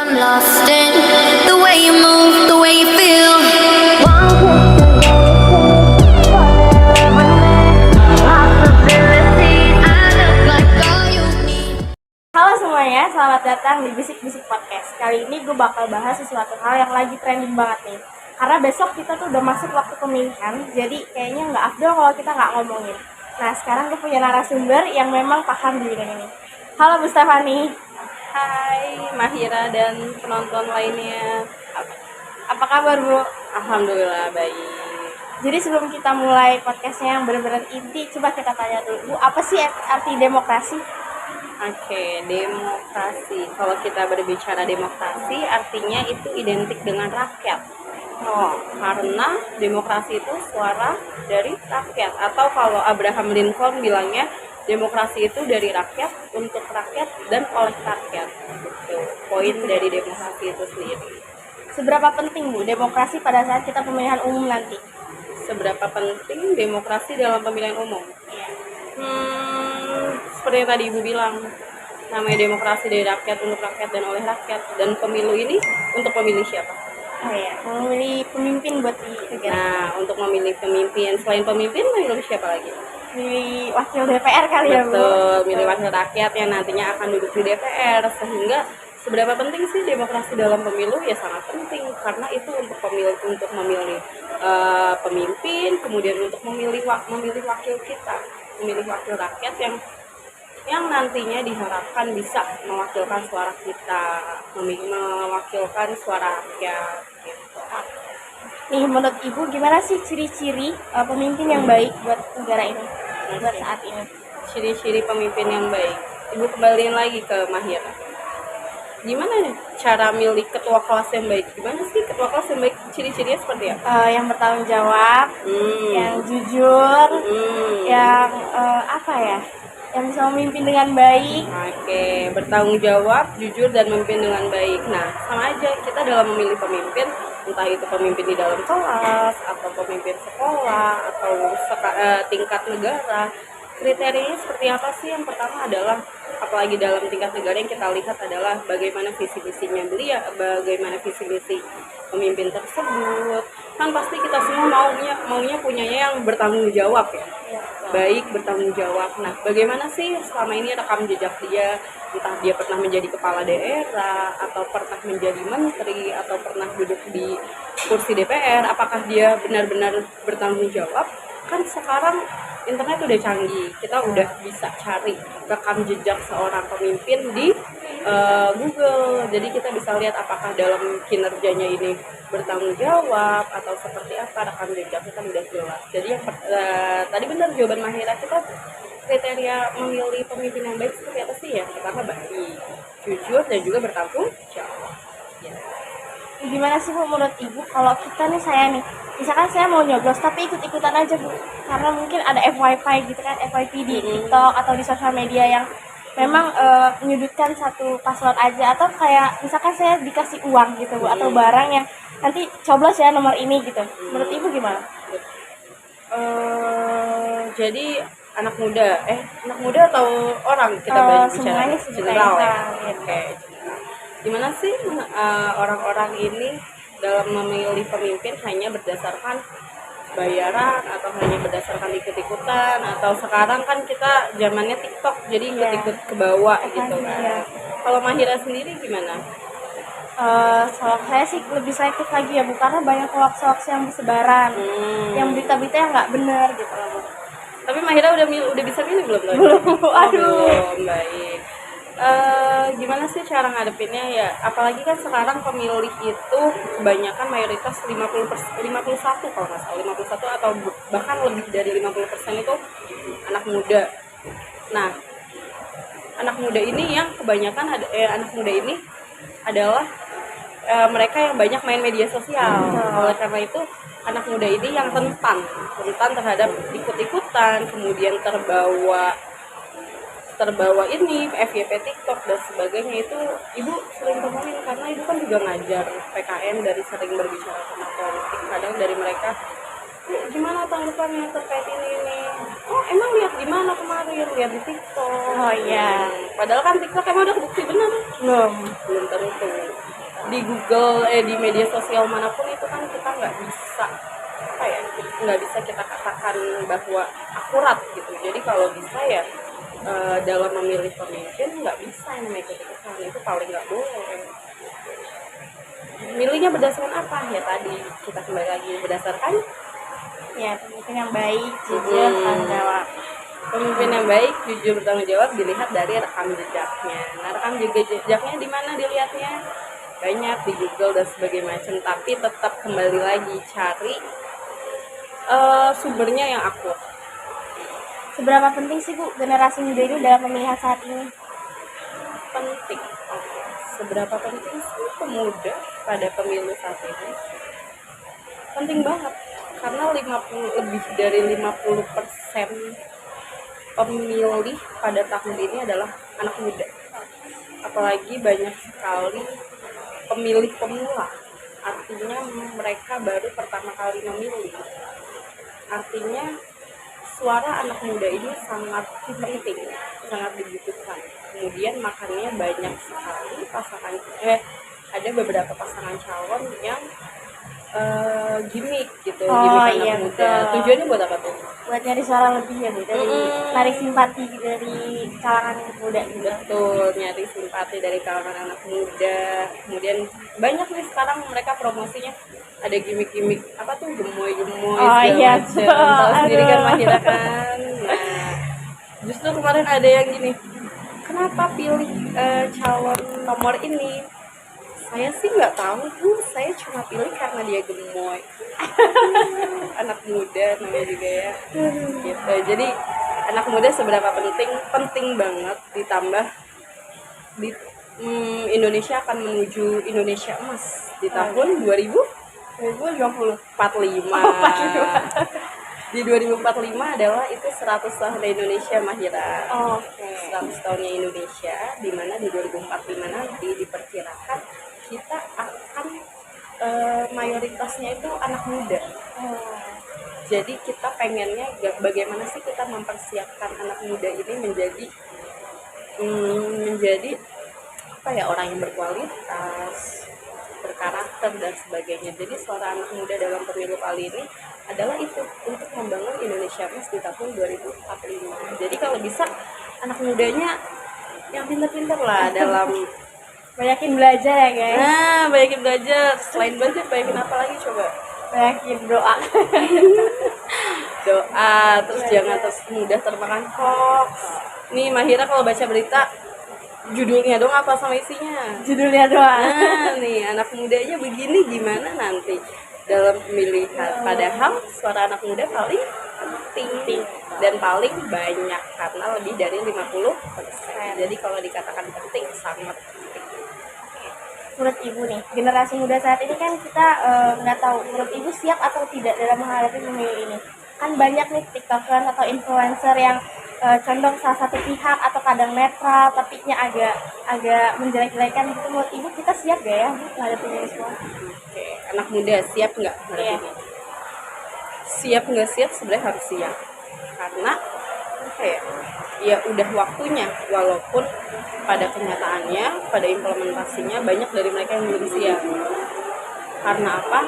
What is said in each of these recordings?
I'm lost in the way you move, the way you feel. Halo semuanya, selamat datang di Bisik-Bisik Podcast. Kali ini gue bakal bahas sesuatu hal yang lagi trending banget nih. Karena besok kita tuh udah masuk waktu pemilihan, jadi kayaknya nggak afdol kalau kita nggak ngomongin. Nah, sekarang gue punya narasumber yang memang paham di bidang ini. Halo Bu Stefani. Hai Mahira dan penonton lainnya. Apa kabar Bu? Alhamdulillah baik. Jadi sebelum kita mulai podcastnya yang benar-benar inti, coba kita tanya dulu, Bu, apa sih arti demokrasi? Oke, demokrasi. Kalau kita berbicara demokrasi, artinya itu identik dengan rakyat. Karena demokrasi itu suara dari rakyat. Atau kalau Abraham Lincoln bilangnya, demokrasi itu dari rakyat, untuk rakyat, dan oleh rakyat. Itu poin dari demokrasi itu sendiri. Seberapa penting Bu demokrasi pada saat kita pemilihan umum nanti? Seberapa penting demokrasi dalam pemilihan umum? Seperti yang tadi Ibu bilang, namanya demokrasi dari rakyat, untuk rakyat, dan oleh rakyat. Dan pemilu ini untuk memilih siapa? Memilih pemimpin buat di negara. Nah, untuk memilih pemimpin, selain pemimpin, memilih siapa lagi? Milih wakil DPR kali ya Bu? Betul, milih wakil rakyat yang nantinya akan duduk di DPR. Sehingga seberapa penting sih demokrasi dalam pemilu? Ya sangat penting, karena itu untuk memilih pemimpin, kemudian untuk memilih wakil kita, memilih wakil rakyat yang nantinya diharapkan bisa mewakilkan suara kita, mewakilkan suara rakyat gitu. Nih menurut Ibu gimana sih ciri-ciri pemimpin yang baik buat negara ini, buat saat ini? Ciri-ciri pemimpin yang baik. Ibu kembaliin lagi ke Mahira. Gimana nih cara milih ketua kelas yang baik? Gimana sih ketua kelas yang baik? Ciri-cirinya seperti apa? Yang bertanggung jawab, yang jujur, yang yang bisa memimpin dengan baik. Oke, bertanggung jawab, jujur, dan memimpin dengan baik. Nah, sama aja kita dalam memilih pemimpin, entah itu pemimpin di dalam kelas, atau pemimpin sekolah, atau tingkat negara. Kriterianya seperti apa sih? Yang pertama adalah, apalagi dalam tingkat negara yang kita lihat adalah bagaimana visi-misinya beliau, bagaimana visi-misi pemimpin tersebut. Kan pasti kita semua maunya punyanya yang bertanggung jawab ya. Baik, bertanggung jawab. Nah, bagaimana sih selama ini rekam jejak dia? Entah dia pernah menjadi kepala daerah, atau pernah menjadi menteri, atau pernah duduk di kursi DPR. Apakah dia benar-benar bertanggung jawab? Kan sekarang internet udah canggih, kita udah bisa cari rekam jejak seorang pemimpin di Google. Jadi kita bisa lihat apakah dalam kinerjanya ini bertanggung jawab atau seperti apa, rekam jejaknya kan udah jelas. Jadi yang tadi benar jawaban Mahira, kita kriteria memilih pemimpin yang baik seperti apa sih ya? Pertama baik, jujur, dan juga bertanggung jawab. Ya. Gimana sih Bu menurut Ibu kalau kita nih, saya nih, misalkan saya mau nyoblos tapi ikut-ikutan aja Bu, karena mungkin ada FYP gitu kan, FYP di TikTok atau di sosial media yang memang menyudutkan satu paslon aja, atau kayak misalkan saya dikasih uang gitu Bu, atau barang yang nanti coblos ya nomor ini gitu. Menurut Ibu gimana? Jadi anak muda atau orang kita bicara semuanya sih, general ya. gitu. Oke. Gimana sih orang-orang ini dalam memilih pemimpin hanya berdasarkan bayaran, atau hanya berdasarkan ikut-ikutan, atau sekarang kan kita zamannya TikTok, jadi ikut-ikut ke bawah gitu kan. Kalau Mahira sendiri gimana? Kalau saya sih lebih selektif lagi ya Bu, karena banyak hoax yang bersebaran, yang berita-berita yang nggak benar gitu loh Bu. Tapi Mahira udah bisa milih belum? Belum. Aduh. Belum, baik. Gimana sih cara ngadepinnya ya? Apalagi kan sekarang pemilih itu kebanyakan mayoritas 51 kalau nggak salah, 51 atau bahkan lebih dari 50% itu anak muda. Nah, anak muda ini yang kebanyakan anak muda ini adalah mereka yang banyak main media sosial. Oleh karena itu anak muda ini yang rentan terhadap ikut-ikutan, kemudian terbawa ini FYP TikTok dan sebagainya. Itu Ibu sering temuin, karena Ibu kan juga ngajar PKN, dari sering berbicara tentang politik. Kadang dari mereka, gimana tanggapannya terkait ini? Oh, emang lihat di mana kemarin? Lihat di TikTok. Oh iya. Padahal kan TikTok emang udah bukti benar. Belum Tentu. di Google di media sosial manapun itu kan kita nggak bisa apa ya, nggak bisa kita katakan bahwa akurat gitu. Jadi kalau bisa ya dalam memilih pemimpin nggak bisa yang namanya ikut-ikutan, itu paling nggak boleh. Milihnya berdasarkan apa ya, tadi kita kembali lagi berdasarkan Ya, pemimpin yang baik, jujur, tanggung jawab. pemimpin yang baik, jujur, bertanggung jawab dilihat dari rekam jejaknya. Nah, rekam jejaknya di mana dilihatnya? Banyak di Google dan sebagainya macam, tapi tetap kembali lagi cari sumbernya yang akurat. Seberapa penting sih Bu generasi muda ini dalam pemilihan saat ini? Penting. Oke. Seberapa penting sih pemuda pada pemilu saat ini? Penting banget. Karena lebih dari 50% pemilih pada tahun ini adalah anak muda. Apalagi banyak sekali pemilih pemula. Artinya mereka baru pertama kali memilih. Artinya suara anak muda ini sangat penting, sangat dibutuhkan. Kemudian makanya banyak sekali ada beberapa pasangan calon yang gimmick gitu, gimmick iya, anak muda. betul. Tujuannya buat apa tuh? Buat nyari suara lebih ya Bu, dari narik simpati dari kalangan muda gitu. Betul, nyari simpati dari kalangan anak muda. Kemudian banyak nih sekarang mereka promosinya ada gimmick-gimmick apa tuh, gemoy-gemoy segala iya, macam. betul. Tahu sendiri kan Aduh. Mahira kan. Nah, justru kemarin ada yang gini, kenapa pilih calon nomor ini? Saya sih nggak tahu Bu, saya cuma pilih karena dia gemoy. Anak muda namanya juga ya. Gitu. Jadi anak muda seberapa penting banget, ditambah di Indonesia akan menuju Indonesia emas di tahun 2045. Di 2045 adalah itu 100 tahun Indonesia Mahira. Oke. 100 tahunnya Indonesia, di mana di 2045 nanti diperkirakan kita akan mayoritasnya itu anak muda. Jadi kita pengennya bagaimana sih kita mempersiapkan anak muda ini menjadi apa ya, orang yang berkualitas, berkarakter dan sebagainya. Jadi suara anak muda dalam pemilu kali ini adalah itu, untuk membangun Indonesia emas di tahun 2045. Jadi kalau bisa anak mudanya yang pintar-pintar lah dalam Banyakin belajar ya guys. banyakin belajar. Selain belajar banyakin apa lagi coba? Banyakin doa. Doa, terus jangan mudah termakan hoax. Nih Mahira kalau baca berita judulnya dong apa sama isinya? Judulnya doa. Nah, nih anak mudanya begini, gimana nanti dalam pemilihan? Padahal suara anak muda paling penting dan paling banyak karena lebih dari 50%. Jadi kalau dikatakan penting, sangat penting. Menurut Ibu nih, generasi muda saat ini kan kita nggak tahu, menurut Ibu siap atau tidak dalam menghadapi pemilu ini? Kan banyak nih tiktokers atau influencer yang condong salah satu pihak atau kadang netral, tapi agak menjelek-jelekan gitu. Menurut Ibu kita siap gak ya menghadapi ini semua? Oke, anak muda siap nggak? Iya. Siap nggak siap? Sebenarnya harus siap, karena apa ya udah waktunya, walaupun pada kenyataannya, pada implementasinya banyak dari mereka yang belum siap. Karena apa?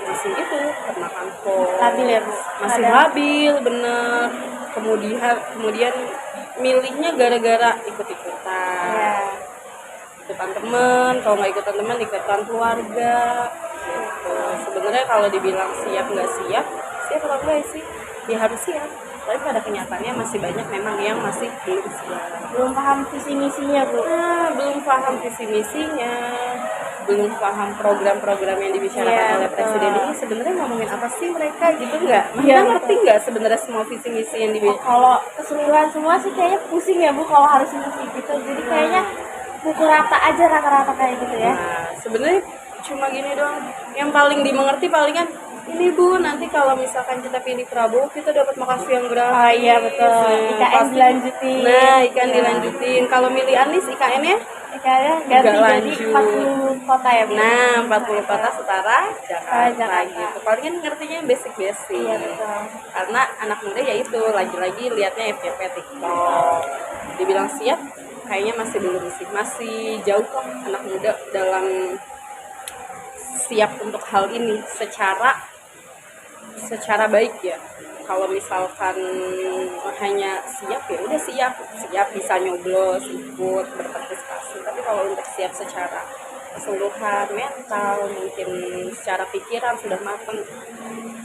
Masih itu termakan hoax, Labil ya Bu? masih labil, bener. Kemudian milihnya gara-gara ikut-ikutan, Ya. ikutan teman, kalau nggak ikutan teman ikutan keluarga gitu. Sebenarnya kalau dibilang siap nggak siap atau enggak sih, ya harus siap, tapi pada kenyataannya masih banyak memang yang masih belum siap, Belum paham visi misinya Bu. belum paham visi misinya, belum paham program-program yang dibicarakan Iya, oleh betul. presiden ini sebenarnya ngomongin apa sih mereka gitu, nggak? Iya, Mereka betul. ngerti nggak sebenarnya semua visi misi yang dibicarakan? Kalau keseluruhan semua sih kayaknya pusing ya Bu kalau harus misi gitu. Jadi kayaknya pukul rata aja rata-rata kayak gitu ya. Nah, sebenarnya cuma gini doang. Yang paling dimengerti palingan ini Bu, nanti kalau misalkan kita pilih Prabowo, kita dapat makan siang gratis. Oh iya betul. Nah, IKN pasti- dilanjutin. Nah, IKN Ya. dilanjutin. Kalau milih Anies, IKN-nya? IKN ganti Nggak jadi lanjut. 40 kota ya Bu. Nah, 40 kota setara Jakarta, Jakarta. gitu. Palingan ngertinya yang basic-basic. Iya betul. Karena anak muda ya itu, lagi-lagi liatnya FYP TikTok. Dibilang siap, kayaknya masih belum sih. Masih jauh kok anak muda dalam siap untuk hal ini secara baik ya. Kalau misalkan hanya siap ya udah siap bisa nyoblos ikut berpartisipasi, tapi kalau untuk siap secara keseluruhan mental mungkin secara pikiran sudah matang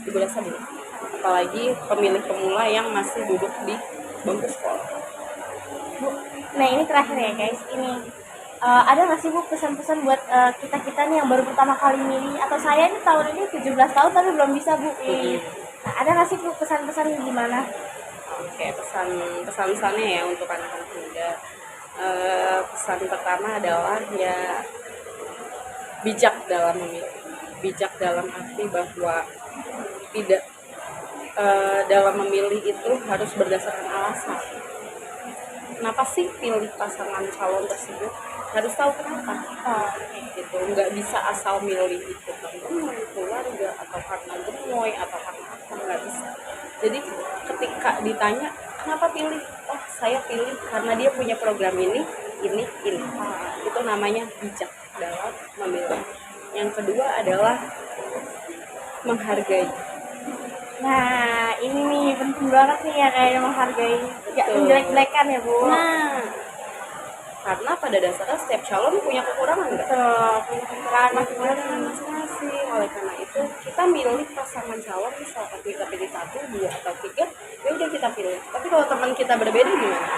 ibu rasa belum, apalagi pemilih pemula yang masih duduk di bangku sekolah. Bu, nah ini terakhir ya guys, ini ada nggak sih Bu pesan-pesan buat kita nih yang baru pertama kali milih, atau saya nih tahun ini 17 tahun tapi belum bisa Bu pilih. Nah, ada nggak sih Bu pesan-pesan gimana? Oke, pesan-pesannya ya untuk anak-anak muda. Pesan pertama adalah ya bijak dalam memilih. Bijak dalam arti bahwa tidak dalam memilih itu harus berdasarkan alasan. Kenapa sih pilih pasangan calon tersebut? Harus tahu kenapa. Gitu, nggak bisa asal milih itu teman, keluarga, atau karena gemoy, atau karena apa, nggak bisa. Jadi ketika ditanya kenapa pilih, oh saya pilih karena dia punya program ini. Itu namanya bijak dalam memilih. Yang kedua adalah menghargai. Nah ini nih penting banget nih ya, kayaknya menghargai, nggak menjelek-jelekan ya Bu. Nah, karena pada dasarnya setiap calon punya kekurangan nggak? Punya kekurangan masing-masing. Masing-masing. Oleh karena itu kita milih pasangan calon, misalkan kita pilih 1, 2, atau 3, ya udah kita pilih. Tapi kalau teman kita berbeda gimana?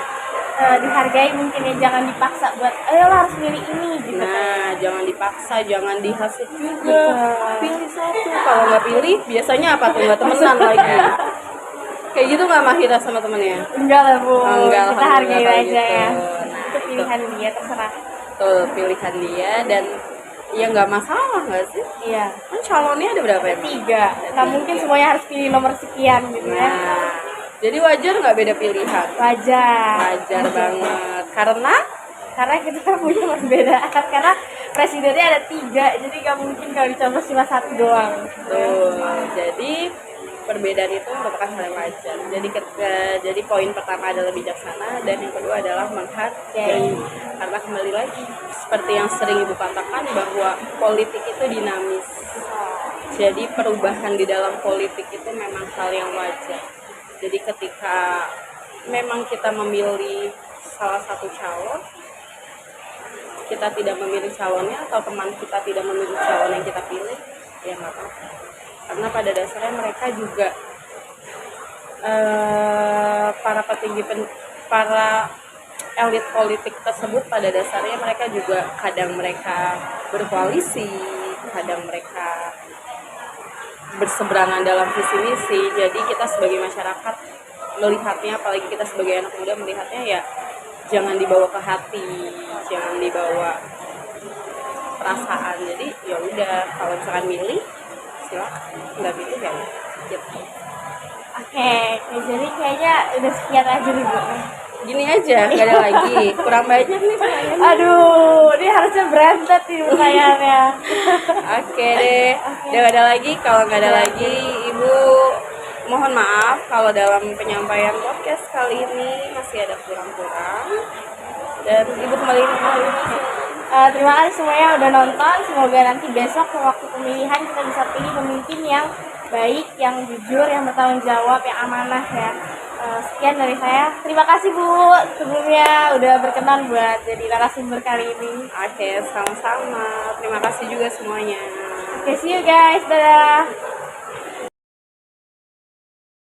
Dihargai mungkin ya, jangan dipaksa buat ayolah harus milih ini gitu. Nah, jangan dipaksa, jangan dihasut juga. Pilih satu. Kalau nggak pilih, biasanya apa tuh, nggak temenan lagi. Kayak gitu nggak Mahira sama temennya? Enggak lah Bu, Enggak, kita hargai alhamdulillah aja gitu. ya. Nah, Itu pilihan dia, terserah. Tuh, pilihan dia, dan ya nggak masalah nggak sih? Iya. Kan calonnya ada berapa ya? 3. Nggak mungkin semuanya harus pilih nomor sekian gitu ya. Nah, jadi wajar nggak beda pilihan? Wajar. Wajar banget. Karena kita punya perbedaan, karena presidennya ada 3, jadi nggak mungkin kalau dicoblos cuma 1 doang. tuh, jadi perbedaan itu merupakan hal yang wajar. Jadi poin pertama adalah bijaksana, dan yang kedua adalah menghargai. Karena kembali lagi seperti yang sering Ibu katakan bahwa politik itu dinamis. Jadi perubahan di dalam politik itu memang hal yang wajar. Jadi ketika memang kita memilih salah satu calon, kita tidak memilih calonnya, atau teman kita tidak memilih calon yang kita pilih, ya nggak apa-apa. Karena pada dasarnya mereka juga para elit politik tersebut, pada dasarnya mereka juga kadang mereka berkoalisi, kadang mereka berseberangan dalam visi misi. Jadi kita sebagai masyarakat melihatnya, apalagi kita sebagai anak muda melihatnya, ya jangan dibawa ke hati, jangan dibawa perasaan. Jadi ya udah, kalau misalkan milih silakan, nggak pilih ya gitu. Oke, jadi kayaknya udah sekian aja nih Bu. Gini aja, nggak ada lagi, kurang banyak nih pertanyaannya. Aduh, ini harusnya berantet nih pertanyaannya. Oke deh, udah nggak ada lagi. Kalau nggak ada lagi, Ibu mohon maaf kalau dalam penyampaian podcast kali ini masih ada kurang-kurang, dan Ibu kembali. Terima kasih semuanya udah nonton. Semoga nanti besok waktu pemilihan kita bisa pilih pemimpin yang baik, yang jujur, yang bertanggung jawab, yang amanah ya. Sekian dari saya. Terima kasih Bu sebelumnya udah berkenan buat jadi narasumber kali ini. Oke, sama-sama. Terima kasih juga semuanya. Oke, see you guys. Dadah.